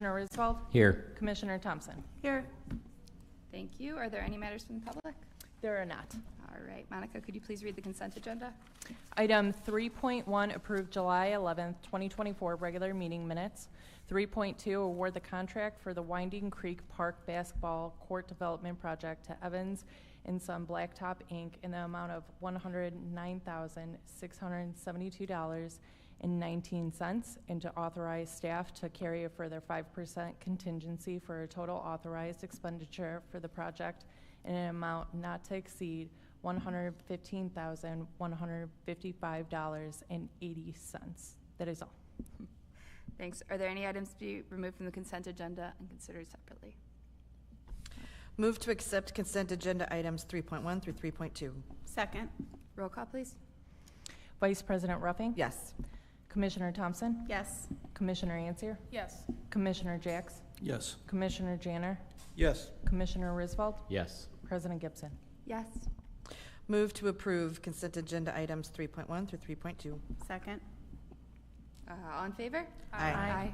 Commissioner Risvold. Here. Commissioner Thompson. Here. Thank you. Are there any matters from the public? There are not. All right, Monica, could you please read the consent agenda? Item 3.1, approve July 11th, 2024 regular meeting minutes. 3.2, award the contract for the Winding Creek Park Basketball Court Development Project to Evans and Son Blacktop, Inc. in the amount of $109,672.19, and to authorize staff to carry a further 5% contingency for a total authorized expenditure for the project in an amount not to exceed $115,155.80. That is all. Thanks. Are there any items to be removed from the consent agenda and considered separately? Move to accept consent agenda items 3.1 through 3.2. Second. Roll call, please. Vice President Ruffing? Yes. Commissioner Thompson? Yes. Commissioner Ansier? Yes. Commissioner Jacks? Yes. Commissioner Janner? Yes. Commissioner Risvold? Yes. President Gibson? Yes. Move to approve consent agenda items 3.1 through 3.2. Second. All in favor? Aye.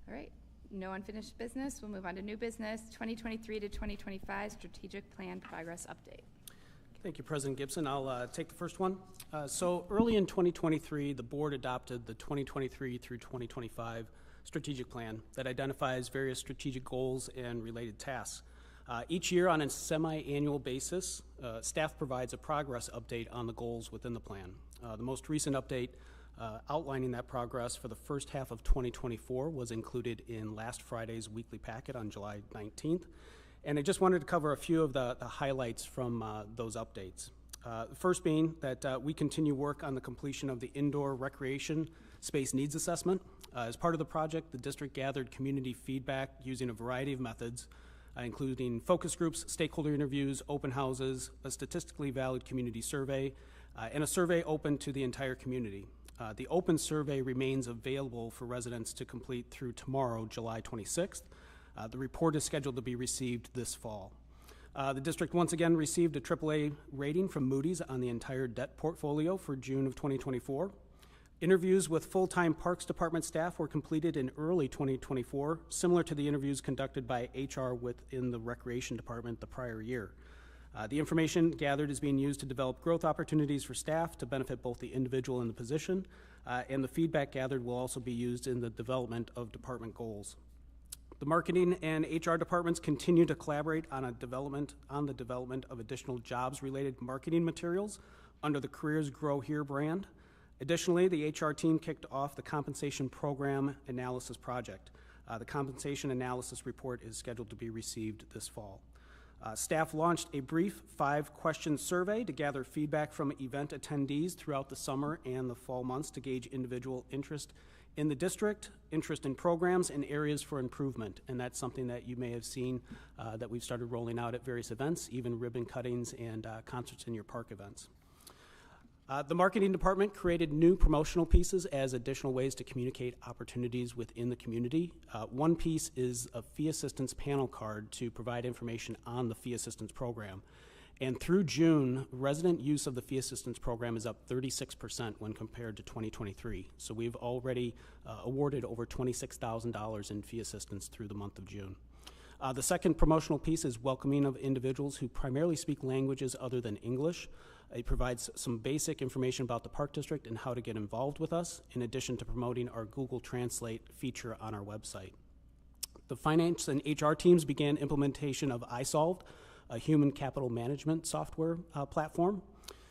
All right. No unfinished business. We'll move on to new business. 2023 to 2025 strategic plan progress update. Thank you, President Gibson. I'll take the first one. So early in 2023, the board adopted the 2023 through 2025 strategic plan that identifies various strategic goals and related tasks. Each year on a semi-annual basis, staff provides a progress update on the goals within the plan. The most recent update outlining that progress for the first half of 2024 was included in last Friday's weekly packet on July 19th. And I just wanted to cover a few of the highlights from those updates. The first being that we continue work on the completion of the indoor recreation space needs assessment. As part of the project, the district gathered community feedback using a variety of methods, including focus groups, stakeholder interviews, open houses, a statistically valid community survey, and a survey open to the entire community. The open survey remains available for residents to complete through tomorrow, July 26th. The report is scheduled to be received this fall. The district once again received a AAA rating from Moody's on the entire debt portfolio for June of 2024. Interviews with full-time Parks Department staff were completed in early 2024, similar to the interviews conducted by HR within the Recreation Department the prior year. The information gathered is being used to develop growth opportunities for staff to benefit both the individual and the position, and the feedback gathered will also be used in the development of department goals. The marketing and HR departments continue to collaborate on the development of additional jobs-related marketing materials under the Careers Grow Here brand. Additionally, the HR team kicked off the compensation program analysis project. The compensation analysis report is scheduled to be received this fall. Staff launched a brief 5-question survey to gather feedback from event attendees throughout the summer and the fall months to gauge individual interest in the district, interest in programs, and areas for improvement. And that's something that you may have seen that we've started rolling out at various events, even ribbon cuttings and concerts in your park events. The marketing department created new promotional pieces as additional ways to communicate opportunities within the community. One piece is a fee assistance panel card to provide information on the fee assistance program. And through June, resident use of the fee assistance program is up 36% when compared to 2023. So we've already awarded over $26,000 in fee assistance through the month of June. The second promotional piece is welcoming of individuals who primarily speak languages other than English. It provides some basic information about the Park District and how to get involved with us, in addition to promoting our Google Translate feature on our website. The finance and HR teams began implementation of iSolved, a human capital management software platform.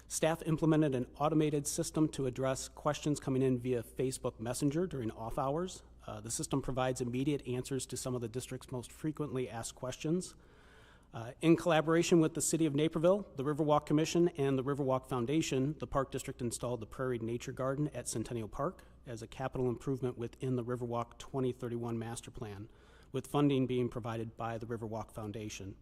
Staff implemented an automated system to address questions coming in via Facebook Messenger during off hours. The system provides immediate answers to some of the district's most frequently asked questions. In collaboration with the City of Naperville, the Riverwalk Commission, and the Riverwalk Foundation, the Park District installed the Prairie Nature Garden at Centennial Park as a capital improvement within the Riverwalk 2031 Master Plan, with funding being provided by the Riverwalk Foundation.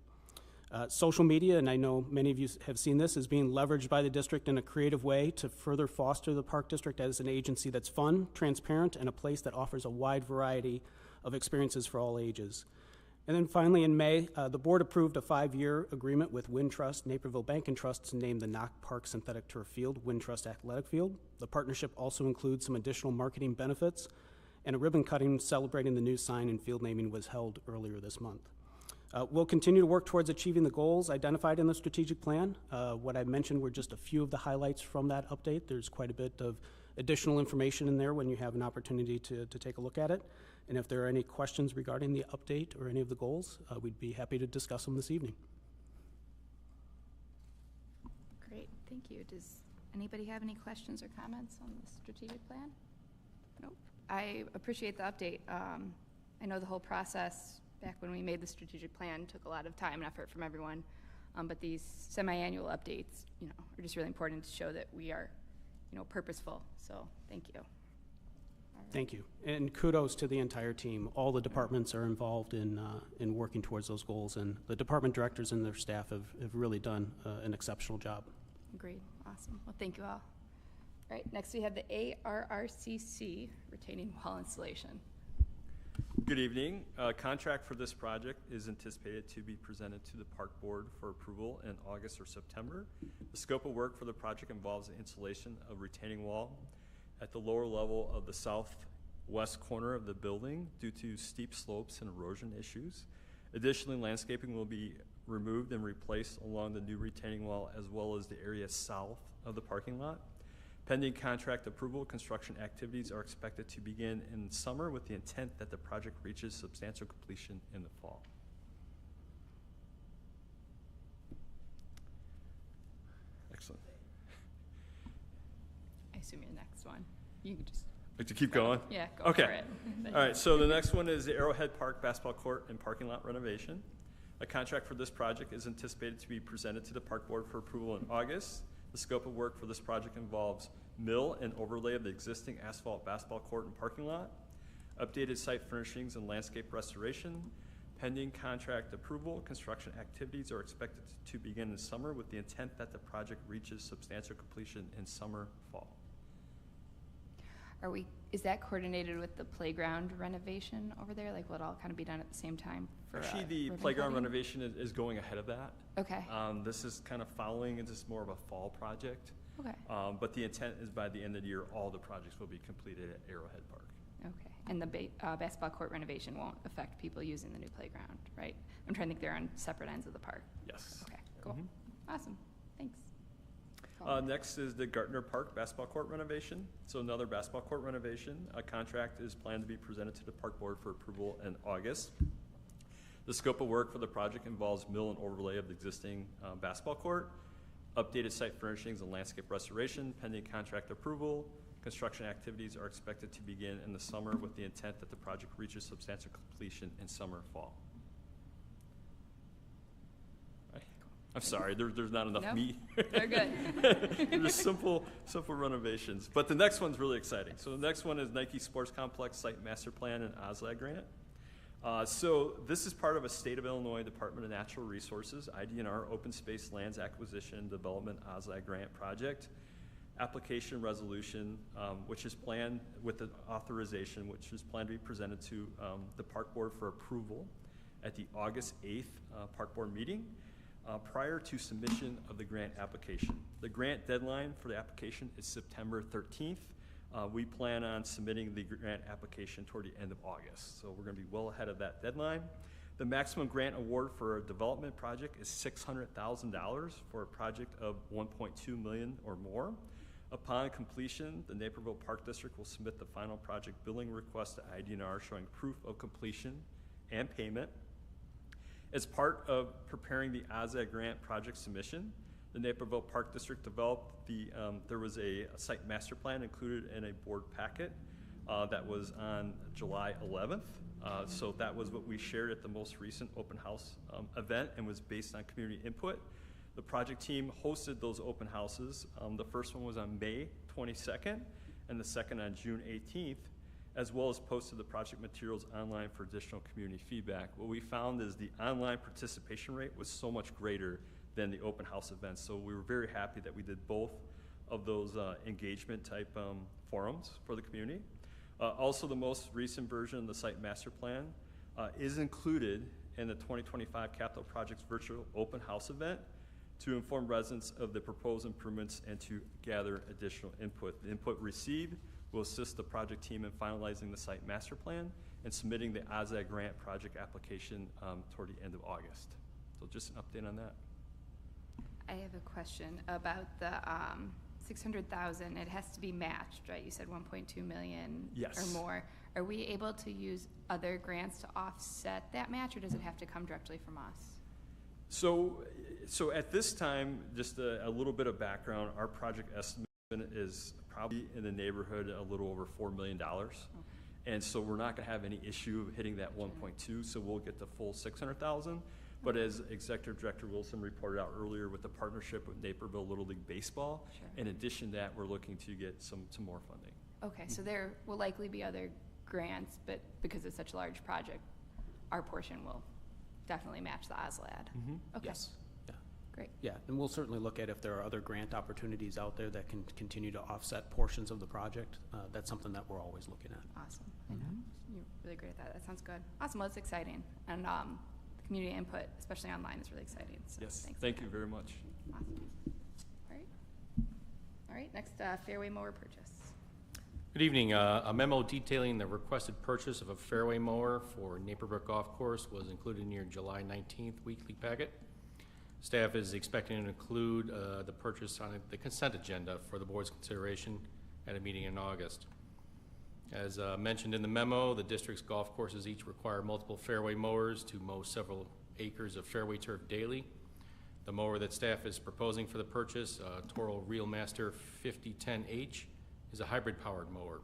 Social media, and I know many of you have seen this, is being leveraged by the district in a creative way to further foster the Park District as an agency that's fun, transparent, and a place that offers a wide variety of experiences for all ages. And then finally, in May, the board approved a 5-year agreement with Wintrust, Naperville Bank and Trust, to name the Knock Park Synthetic Turf Field Wintrust Athletic Field. The partnership also includes some additional marketing benefits, and a ribbon cutting celebrating the new sign and field naming was held earlier this month. We'll continue to work towards achieving the goals identified in the strategic plan. What I mentioned were just a few of the highlights from that update. There's quite a bit of additional information in there when you have an opportunity to take a look at it. And if there are any questions regarding the update or any of the goals, we'd be happy to discuss them this evening. Great, thank you. Does anybody have any questions or comments on the strategic plan? Nope. I appreciate the update. I know the whole process back when we made the strategic plan took a lot of time and effort from everyone, but these semi-annual updates, are just really important to show that we are, purposeful. So thank you. All right. Thank you, and kudos to the entire team. All the departments are involved in working towards those goals, and the department directors and their staff have really done an exceptional job. Agreed. Awesome. Well, thank you all. All right, next we have the ARRCC retaining wall installation. Good evening. Contract for this project is anticipated to be presented to the Park Board for approval in August or September. The scope of work for the project involves the installation of retaining wall at the lower level of the southwest corner of the building due to steep slopes and erosion issues. Additionally, landscaping will be removed and replaced along the new retaining wall as well as the area south of the parking lot. Pending contract approval, construction activities are expected to begin in summer with the intent that the project reaches substantial completion in the fall. Excellent. I assume your next one. You can just. Like to keep going? Yeah, go Okay. for it. All right, so the next one is the Arrowhead Park basketball court and parking lot renovation. A contract for this project is anticipated to be presented to the Park Board for approval in August. The scope of work for this project involves mill and overlay of the existing asphalt basketball court and parking lot, updated site furnishings and landscape restoration. Pending contract approval, construction activities are expected to begin in summer with the intent that the project reaches substantial completion in summer, fall. Is that coordinated with the playground renovation over there? Like, will it all kind of be done at the same time? Actually, the ribbon playground cutting? renovation is going ahead of that. Okay. This is kind of following, it's just more of a fall project. Okay. But the intent is by the end of the year, all the projects will be completed at Arrowhead Park. Okay. And the basketball court renovation won't affect people using the new playground, right? I'm trying to think they're on separate ends of the park. Yes. Okay, cool. Mhm. Awesome. Thanks. Next is the Gartner Park basketball court renovation. So another basketball court renovation. A contract is planned to be presented to the Park Board for approval in August. The scope of work for the project involves mill and overlay of the existing basketball court, updated site furnishings and landscape restoration. Pending contract approval, construction activities are expected to begin in the summer with the intent that the project reaches substantial completion in summer, fall. I'm sorry, there's not enough No, meat. They're good. They're just simple renovations. But the next one's really exciting. So the next one is Nike Sports Complex Site Master Plan and OSLAG grant. So this is part of a State of Illinois Department of Natural Resources, IDNR Open Space Lands Acquisition and Development OSLAG grant project. Application resolution, which is planned with the authorization, which is planned to be presented to the Park Board for approval at the August 8th Park Board meeting. Prior to submission of the grant application. The grant deadline for the application is September 13th. We plan on submitting the grant application toward the end of August, so we're going to be well ahead of that deadline. The maximum grant award for a development project is $600,000 for a project of $1.2 million or more. Upon completion, the Naperville Park District will submit the final project billing request to IDNR showing proof of completion and payment. As part of preparing the OSLAG grant project submission, the Naperville Park District developed there was a site master plan included in a board packet that was on July 11th. So that was what we shared at the most recent open house event and was based on community input. The project team hosted those open houses. The first one was on May 22nd and the second on June 18th. As well as posted the project materials online for additional community feedback. What we found is the online participation rate was so much greater than the open house events. So we were very happy that we did both of those engagement type forums for the community. Also, the most recent version of the site master plan is included in the 2025 Capital Projects virtual open house event to inform residents of the proposed improvements and to gather additional input. The input received will assist the project team in finalizing the site master plan and submitting the OZAG grant project application toward the end of August. So just an update on that. I have a question about the 600,000. It has to be matched, right? You said 1.2 million Yes. or more. Are we able to use other grants to offset that match, or does it have to come directly from us? So at this time, just a little bit of background, our project estimate is probably in the neighborhood a little over $4 million. Okay. And so we're not gonna have any issue of hitting that 1.2, so we'll get the full 600,000. But as Executive Director Wilson reported out earlier with the partnership with Naperville Little League Baseball, Sure. in addition to that, we're looking to get some more funding. Okay, so there will likely be other grants, but because it's such a large project, our portion will definitely match the OSLAD. Okay, Yes. Yeah. great. Yeah, and we'll certainly look at if there are other grant opportunities out there that can continue to offset portions of the project. That's something that we're always looking at. Awesome. I know. You're really great at that. That sounds good. Awesome. Well, it's exciting. And the community input, especially online, is really exciting. So Yes, thanks thank for you that. very much. Awesome. All right. All right, next, fairway mower purchase. Good evening. A memo detailing the requested purchase of a fairway mower for Naperville Golf Course was included in your July 19th weekly packet. Staff is expecting to include the purchase on the consent agenda for the board's consideration at a meeting in August. As mentioned in the memo, the district's golf courses each require multiple fairway mowers to mow several acres of fairway turf daily. The mower that staff is proposing for the purchase, Toro Reelmaster 5010H, is a hybrid-powered mower,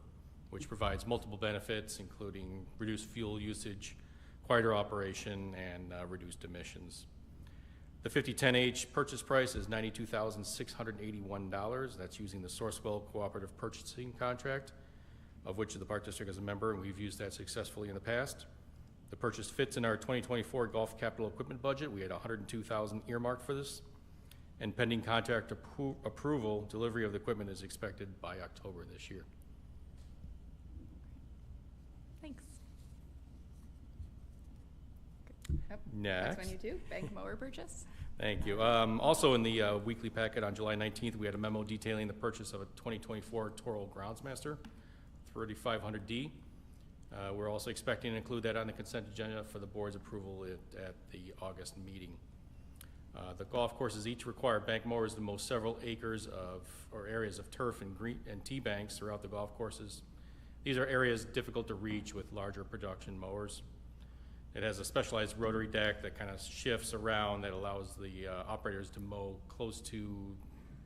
which provides multiple benefits, including reduced fuel usage, quieter operation, and reduced emissions. The 5010H purchase price is $92,681. That's using the Sourcewell Cooperative Purchasing Contract, of which the Park District is a member, and we've used that successfully in the past. The purchase fits in our 2024 golf capital equipment budget. We had $102,000 earmarked for this. And pending contract approval, delivery of the equipment is expected by October this year. Thanks. Yep. Next. That's when you do, bank mower purchase. Thank you. Also in the weekly packet on July 19th, we had a memo detailing the purchase of a 2024 Toro Groundsmaster 3500D. We're also expecting to include that on the consent agenda for the board's approval at the August meeting. The golf courses each require bank mowers to mow several acres or areas of turf and green and tee banks throughout the golf courses. These are areas difficult to reach with larger production mowers. It has a specialized rotary deck that kind of shifts around that allows the operators to mow close to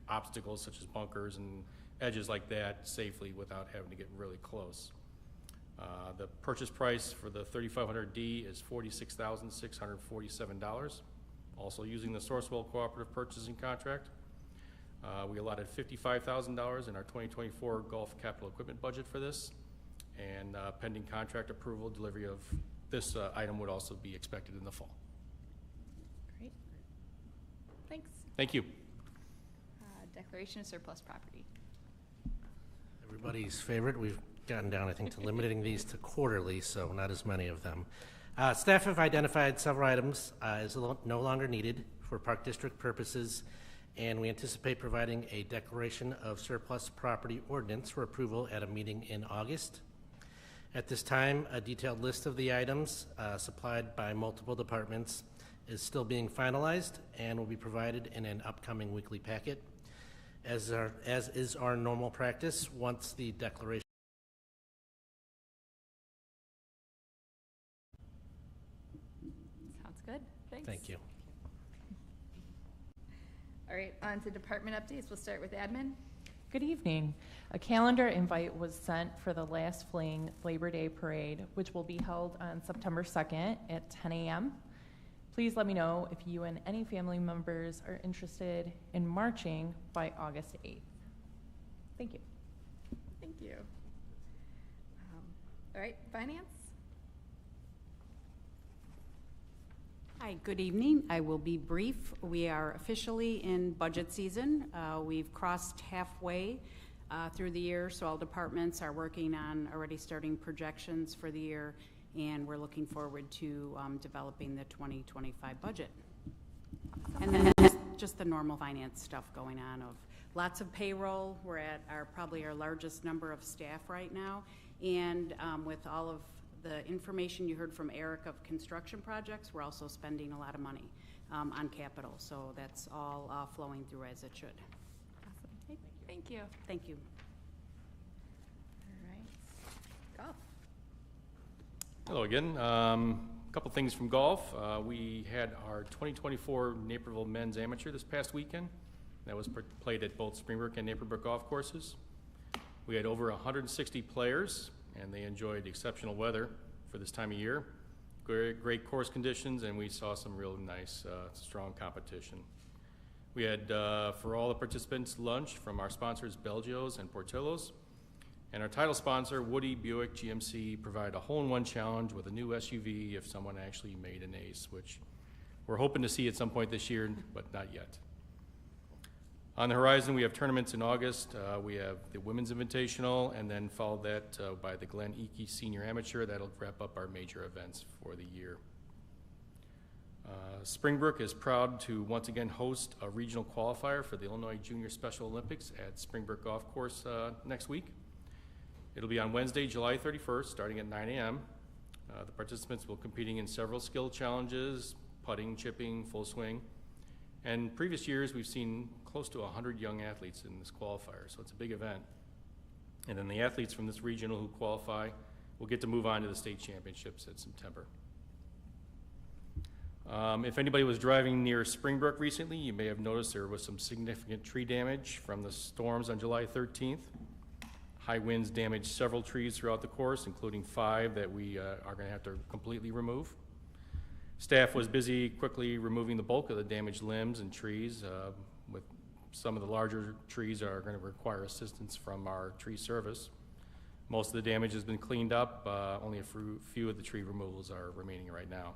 obstacles such as bunkers and edges like that safely without having to get really close. The purchase price for the 3500D is $46,647. Also using the Sourcewell Cooperative Purchasing Contract. We allotted $55,000 in our 2024 golf capital equipment budget for this, and pending contract approval, delivery of this item would also be expected in the fall. Great. Thanks. Thank you. Declaration of surplus property. Everybody's favorite. We've gotten down, I think, to limiting these to quarterly, so not as many of them. Staff have identified several items as no longer needed for Park District purposes, and we anticipate providing a declaration of surplus property ordinance for approval at a meeting in August. At this time, a detailed list of the items supplied by multiple departments is still being finalized and will be provided in an upcoming weekly packet. As is our normal practice, once the declaration Sounds good. Thanks. Thank you. All right, on to department updates. We'll start with admin. Good evening. A calendar invite was sent for the Last Fling Labor Day Parade, which will be held on September 2nd at 10 a.m. Please let me know if you and any family members are interested in marching by August 8th. Thank you. Thank you. All right, finance. Hi, good evening. I will be brief. We are officially in budget season. We've crossed halfway through the year, so all departments are working on already starting projections for the year, and we're looking forward to developing the 2025 budget. And then just the normal finance stuff going on of lots of payroll. We're at probably our largest number of staff right now. And with all of the information you heard from Eric of construction projects, we're also spending a lot of money on capital. So that's all flowing through as it should. Awesome. Hey, thank you. Thank you. All right. Golf. Hello again. A couple things from golf. We had our 2024 Naperville Men's Amateur this past weekend. That was played at both Springbrook and Naperville golf courses. We had over 160 players, and they enjoyed exceptional weather for this time of year. Great course conditions, and we saw some real nice, strong competition. We had, for all the participants, lunch from our sponsors, Belgio's and Portillo's. And our title sponsor, Woody Buick GMC, provided a hole-in-one challenge with a new SUV if someone actually made an ace, which we're hoping to see at some point this year, but not yet. On the horizon, we have tournaments in August. We have the Women's Invitational, and then followed that by the Glen Eakey Senior Amateur. That'll wrap up our major events for the year. Springbrook is proud to once again host a regional qualifier for the Illinois Junior Special Olympics at Springbrook Golf Course next week. It'll be on Wednesday, July 31st, starting at 9 a.m. The participants will be competing in several skill challenges, putting, chipping, full swing. And previous years, we've seen close to 100 young athletes in this qualifier, so it's a big event. And then the athletes from this regional who qualify will get to move on to the state championships in September. If anybody was driving near Springbrook recently, you may have noticed there was some significant tree damage from the storms on July 13th. High winds damaged several trees throughout the course, including 5 that we are going to have to completely remove. Staff was busy quickly removing the bulk of the damaged limbs and trees. With some of the larger trees are going to require assistance from our tree service. Most of the damage has been cleaned up. Only a few of the tree removals are remaining right now.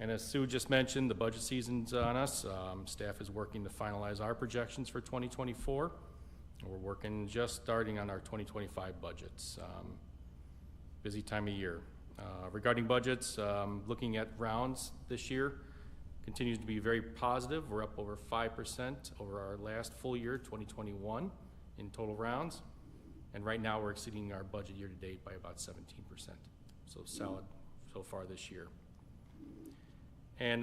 And as Sue just mentioned, the budget season's on us. Staff is working to finalize our projections for 2024. We're working just starting on our 2025 budgets. Busy time of year. Regarding budgets, looking at rounds this year continues to be very positive. We're up over 5% over our last full year, 2021, in total rounds. And right now we're exceeding our budget year to date by about 17%. So solid so far this year. And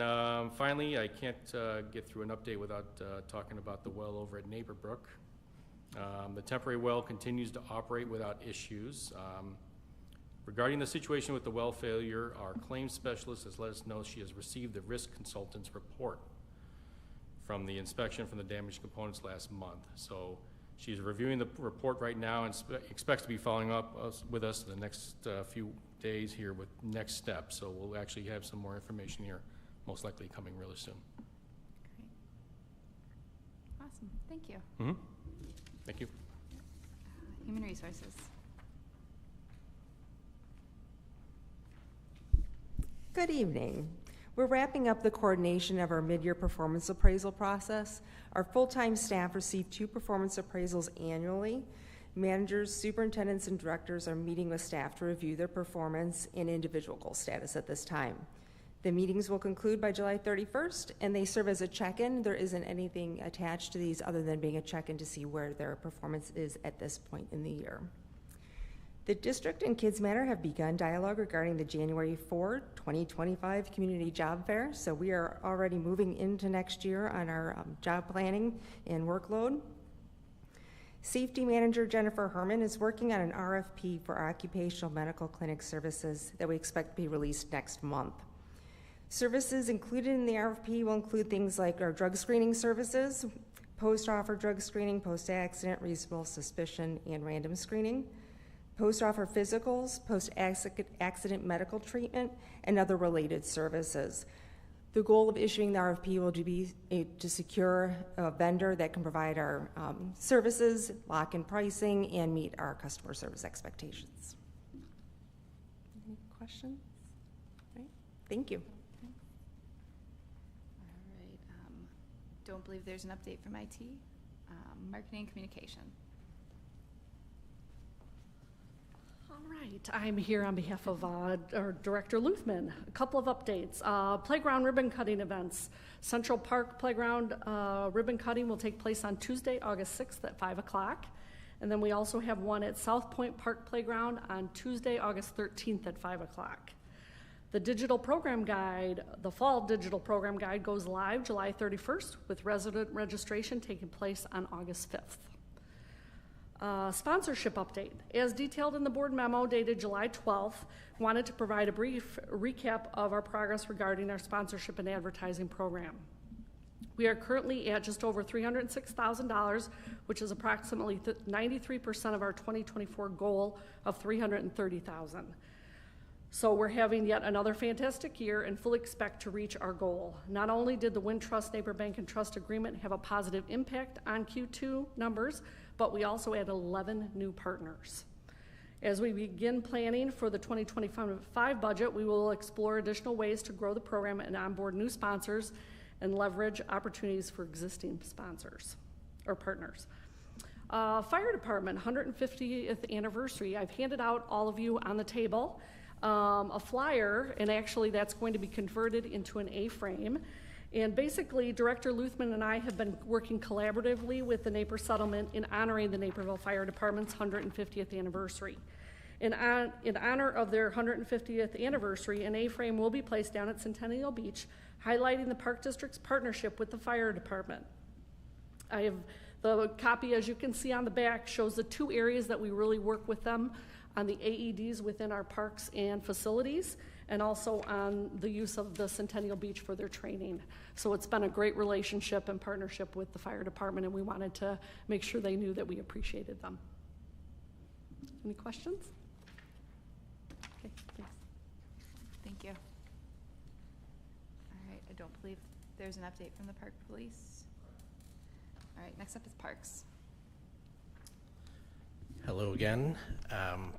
finally, I can't get through an update without talking about the well over at Naperville. The temporary well continues to operate without issues. Regarding the situation with the well failure, our claims specialist has let us know she has received the risk consultant's report from the inspection from the damaged components last month. So she's reviewing the report right now and expects to be following up with us in the next few days here with next steps. So we'll actually have some more information here, most likely coming really soon. Great. Awesome. Thank you. Mm-hmm. Thank you. Human Resources. Good evening. We're wrapping up the coordination of our mid-year performance appraisal process. Our full-time staff receive 2 performance appraisals annually. Managers, superintendents, and directors are meeting with staff to review their performance and individual goal status at this time. The meetings will conclude by July 31st, and they serve as a check-in. There isn't anything attached to these other than being a check-in to see where their performance is at this point in the year. The district and Kids Matter have begun dialogue regarding the January 4, 2025 Community Job Fair. So we are already moving into next year on our job planning and workload. Safety Manager Jennifer Herman is working on an RFP for occupational medical clinic services that we expect to be released next month. Services included in the RFP will include things like our drug screening services, post-offer drug screening, post-accident, reasonable suspicion, and random screening, post-offer physicals, post-accident medical treatment, and other related services. The goal of issuing the RFP will be to secure a vendor that can provide our services, lock in pricing, and meet our customer service expectations. Any questions? All right. Thank you. All right. Don't believe there's an update from IT. Marketing and communication. All right, I'm here on behalf of our Director Luthman. A couple of updates. Playground ribbon cutting events. Central Park Playground ribbon cutting will take place on Tuesday, August 6th at 5 o'clock. And then we also have one at South Point Park Playground on Tuesday, August 13th at 5 o'clock. The digital program guide, the fall digital program guide goes live July 31st with resident registration taking place on August 5th. Sponsorship update. As detailed in the board memo dated July 12th, wanted to provide a brief recap of our progress regarding our sponsorship and advertising program. We are currently at just over $306,000, which is approximately 93% of our 2024 goal of $330,000. So we're having yet another fantastic year and fully expect to reach our goal. Not only did the Wintrust Neighbor Bank and Trust Agreement have a positive impact on Q2 numbers, but we also added 11 new partners. As we begin planning for the 2025 budget, we will explore additional ways to grow the program and onboard new sponsors and leverage opportunities for existing sponsors or partners. Fire Department 150th anniversary. I've handed out all of you on the table a flyer, and actually that's going to be converted into an A-frame. And basically, Director Luthman and I have been working collaboratively with the Naper Settlement in honoring the Naperville Fire Department's 150th anniversary. In honor of their 150th anniversary, an A-frame will be placed down at Centennial Beach, highlighting the Park District's partnership with the fire department. I have the copy, as you can see on the back, shows the two areas that we really work with them on the AEDs within our parks and facilities, and also on the use of the Centennial Beach for their training. So it's been a great relationship and partnership with the fire department, and we wanted to make sure they knew that we appreciated them. Any questions? Okay, thanks. Thank you. All right, I don't believe there's an update from the park police. All right, next up is parks. Hello again.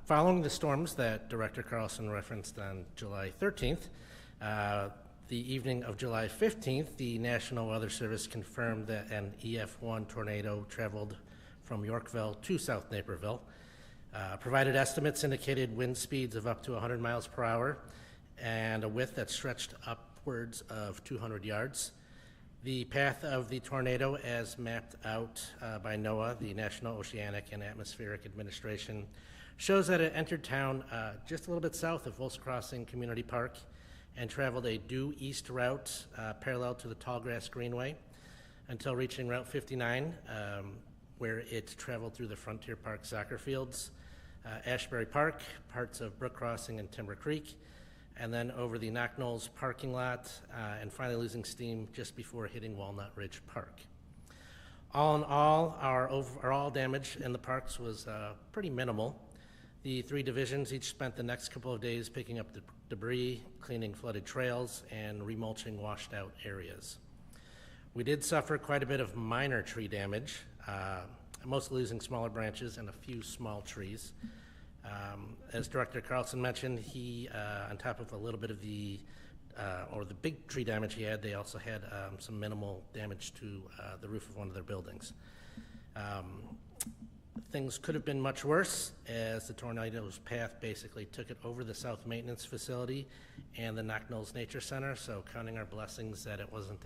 Following the storms that Director Carlson referenced on July 13th, the evening of July 15th, the National Weather Service confirmed that an EF1 tornado traveled from Yorkville to South Naperville. Provided estimates indicated wind speeds of up to 100 miles per hour and a width that stretched upwards of 200 yards. The path of the tornado, as mapped out by NOAA, the National Oceanic and Atmospheric Administration, shows that it entered town just a little bit south of Volks Crossing Community Park and traveled a due east route parallel to the Tallgrass Greenway until reaching Route 59, where it traveled through the Frontier Park soccer fields, Ashbury Park, parts of Brook Crossing and Timber Creek, and then over the Knock Knolls parking lot, and finally losing steam just before hitting Walnut Ridge Park. All in all, our overall damage in the parks was pretty minimal. The three divisions each spent the next couple of days picking up the debris, cleaning flooded trails, and remulching washed out areas. We did suffer quite a bit of minor tree damage, mostly losing smaller branches and a few small trees. As Director Carlson mentioned, he, on top of a little bit of the big tree damage he had, they also had some minimal damage to the roof of one of their buildings. Things could have been much worse, as the tornado's path basically took it over the South Maintenance Facility and the Knock Knolls Nature Center, so counting our blessings that it wasn't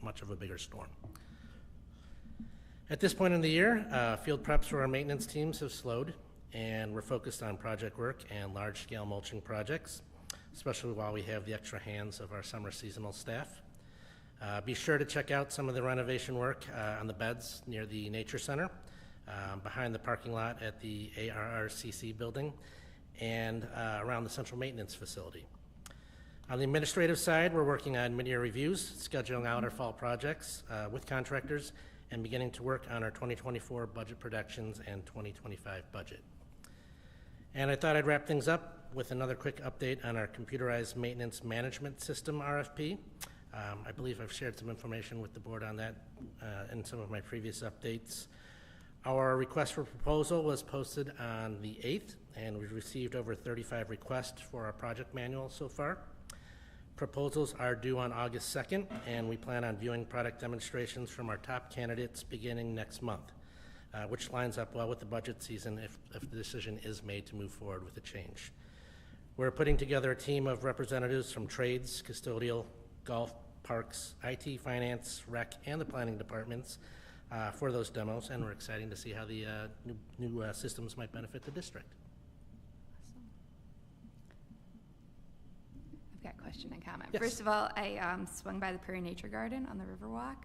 much of a bigger storm. At this point in the year, field preps for our maintenance teams have slowed, and we're focused on project work and large-scale mulching projects, especially while we have the extra hands of our summer seasonal staff. Be sure to check out some of the renovation work on the beds near the Nature Center, behind the parking lot at the ARRCC building, and around the Central Maintenance Facility. On the administrative side, we're working on mid-year reviews, scheduling out our fall projects with contractors, and beginning to work on our 2024 budget projections and 2025 budget. And I thought I'd wrap things up with another quick update on our computerized maintenance management system RFP. I believe I've shared some information with the board on that in some of my previous updates. Our request for proposal was posted on the 8th, and we've received over 35 requests for our project manual so far. Proposals are due on August 2nd, and we plan on viewing product demonstrations from our top candidates beginning next month. which lines up well with the budget season if the decision is made to move forward with the change. We're putting together a team of representatives from trades, custodial, golf, parks, IT, finance, rec, and the planning departments for those demos, and we're excited to see how the new systems might benefit the district. I've got a question and comment. Yes. First of all, I swung by the Prairie Nature Garden on the Riverwalk.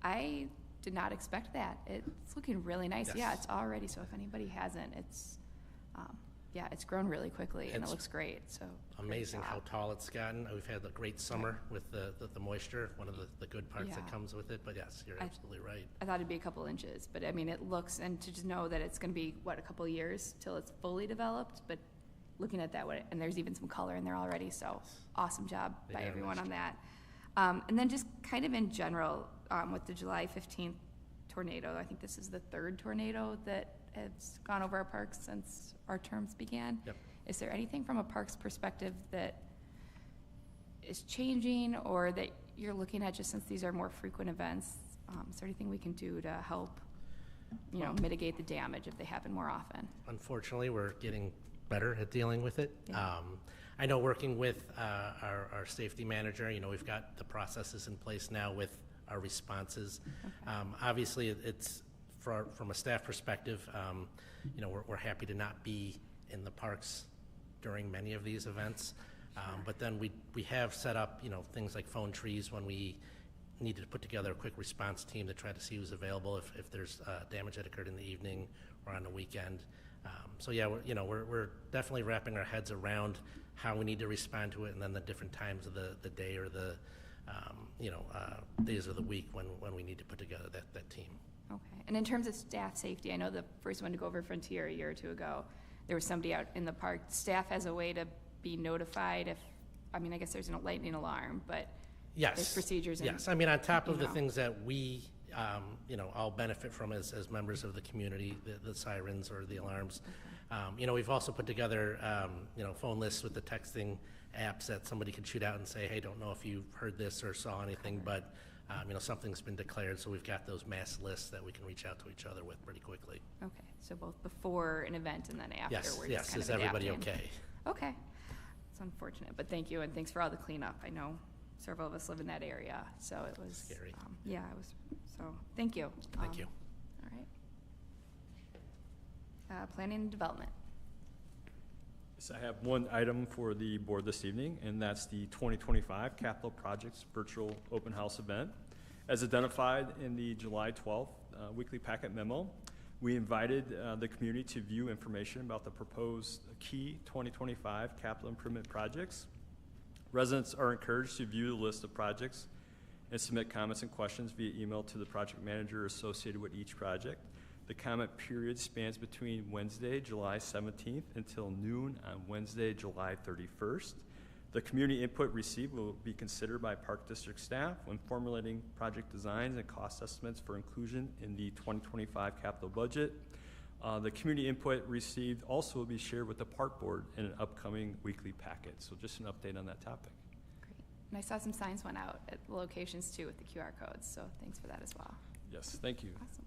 I did not expect that. It's looking really nice. Yes. Yeah, it's all ready, so if anybody hasn't, it's, yeah, it's grown really quickly and it It's looks great, so. great Amazing how job. tall it's gotten. We've had a great summer with the moisture, one of the good parts that Yeah. comes with it, but yes, you're absolutely right. I thought it'd be a couple inches, but I mean, it looks, and to just know that it's gonna be, what, a couple of years till it's fully developed, but looking at that, and there's even some color in there already, so awesome job They by got a everyone nice on that. And then just kind of in general, with the July 15th tornado, I think this is the third tornado that has gone over our parks since our terms began. Yep. Is there anything from a parks perspective that is changing or that you're looking at just since these are more frequent events? Is there anything we can do to help, mitigate the damage if they happen more often? Unfortunately, we're getting better at dealing with it. Yeah. I know working with our safety manager, we've got the processes in place now with our responses. Okay. Obviously, it's from a staff perspective, we're happy to not be in the parks during many of these events. But then we have set up, things like phone trees when we needed to put together a quick response team to try to see who's available if there's damage that occurred in the evening or on the weekend. So yeah, we're definitely wrapping our heads around how we need to respond to it, and then the different times of the day or the days of the week when we need to put together that team. Okay. And in terms of staff safety, I know the first one to go over Frontier a year or two ago, there was somebody out in the park. Staff has a way to be notified if, I guess there's a lightning alarm, but Yes. there's procedures. Yes. On top of the know. things that we, all benefit from as members of the community, the sirens or the alarms. We've also put together, phone lists with the texting apps that somebody can shoot out and say, hey, don't know if you heard this or saw anything, but, something's been declared. So we've got those mass lists that we can reach out to each other with pretty quickly. Okay, so both before an event and then after, Yes, we're yes. just kind Is of everybody adapting. okay? Okay. It's unfortunate, but thank you, and thanks for all the cleanup. I know several of us live in that area, so it was. Scary. Yeah, it was, so, thank you. Thank you. All right. Planning and development. So I have one item for the board this evening, and that's the 2025 Capital Projects Virtual Open House event. As identified in the July 12th weekly packet memo, we invited the community to view information about the proposed key 2025 capital improvement projects. Residents are encouraged to view the list of projects and submit comments and questions via email to the project manager associated with each project. The comment period spans between Wednesday, July 17th until noon on Wednesday, July 31st. The community input received will be considered by Park District staff when formulating project designs and cost estimates for inclusion in the 2025 capital budget. The community input received also will be shared with the park board in an upcoming weekly packet. So just an update on that topic. Great. And I saw some signs went out at the locations too with the QR codes, so thanks for that as well. Yes, thank you. Awesome.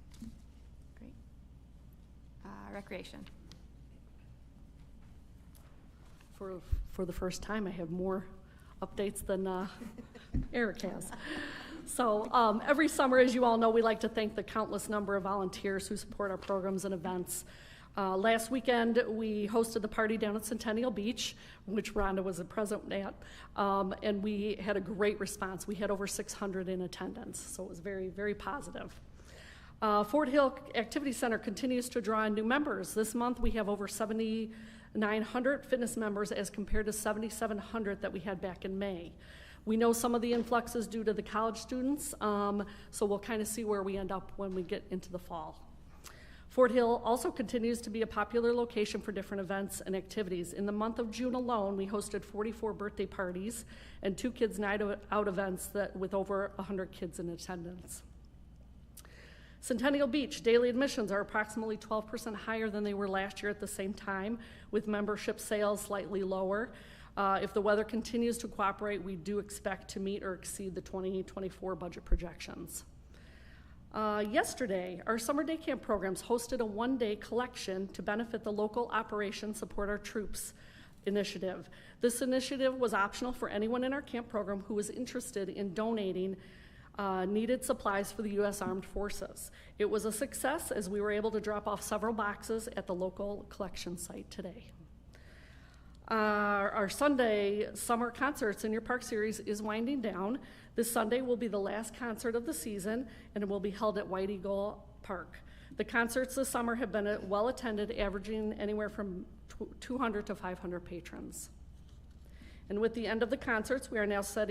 Great. Recreation. For the first time, I have more updates than Eric has. So every summer, as you all know, we like to thank the countless number of volunteers who support our programs and events. Last weekend, we hosted the party down at Centennial Beach, which Rhonda was present at, and we had a great response. We had over 600 in attendance, so it was very, very positive. Fort Hill Activity Center continues to draw in new members. This month, we have over 7,900 fitness members as compared to 7,700 that we had back in May. We know some of the influx is due to the college students, so we'll kind of see where we end up when we get into the fall. Fort Hill also continues to be a popular location for different events and activities. In the month of June alone, we hosted 44 birthday parties and 2 kids' night out events with over 100 kids in attendance. Centennial Beach daily admissions are approximately 12% higher than they were last year at the same time, with membership sales slightly lower. If the weather continues to cooperate, we do expect to meet or exceed the 2024 budget projections. Yesterday, our summer day camp programs hosted a one-day collection to benefit the local Operation Support Our Troops initiative. This initiative was optional for anyone in our camp program who was interested in donating needed supplies for the U.S. Armed Forces. It was a success as we were able to drop off several boxes at the local collection site today. Our Sunday summer concerts in your park series is winding down. This Sunday will be the last concert of the season, and it will be held at White Eagle Park. The concerts this summer have been well attended, averaging anywhere from 200 to 500 patrons. And with the end of the concerts, we are now set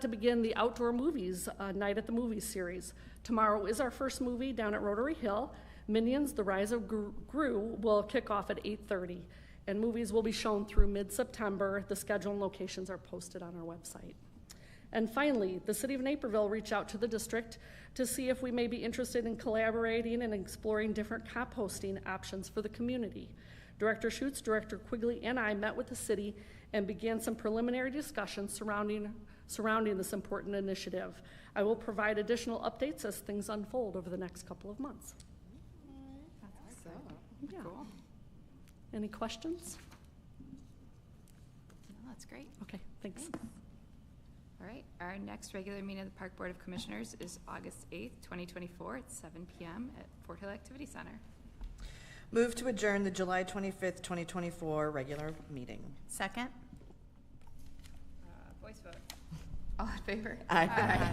to begin the outdoor movies, Night at the Movies series. Tomorrow is our first movie down at Rotary Hill. Minions: The Rise of Gru will kick off at 8:30, and movies will be shown through mid-September. The schedule and locations are posted on our website. And finally, the City of Naperville reached out to the district to see if we may be interested in collaborating and exploring different composting options for the community. Director Schutz, Director Quigley, and I met with the city and began some preliminary discussions surrounding this important initiative. I will provide additional updates as things unfold over the next couple of months. Yeah. Cool. Any questions? No, that's great. Okay, thanks. All right, our next regular meeting of the Park Board of Commissioners is August 8th, 2024 at 7 p.m. at Fort Hill Activity Center. Move to adjourn the July 25th, 2024 regular meeting. Second? Voice vote. All in favor? Aye.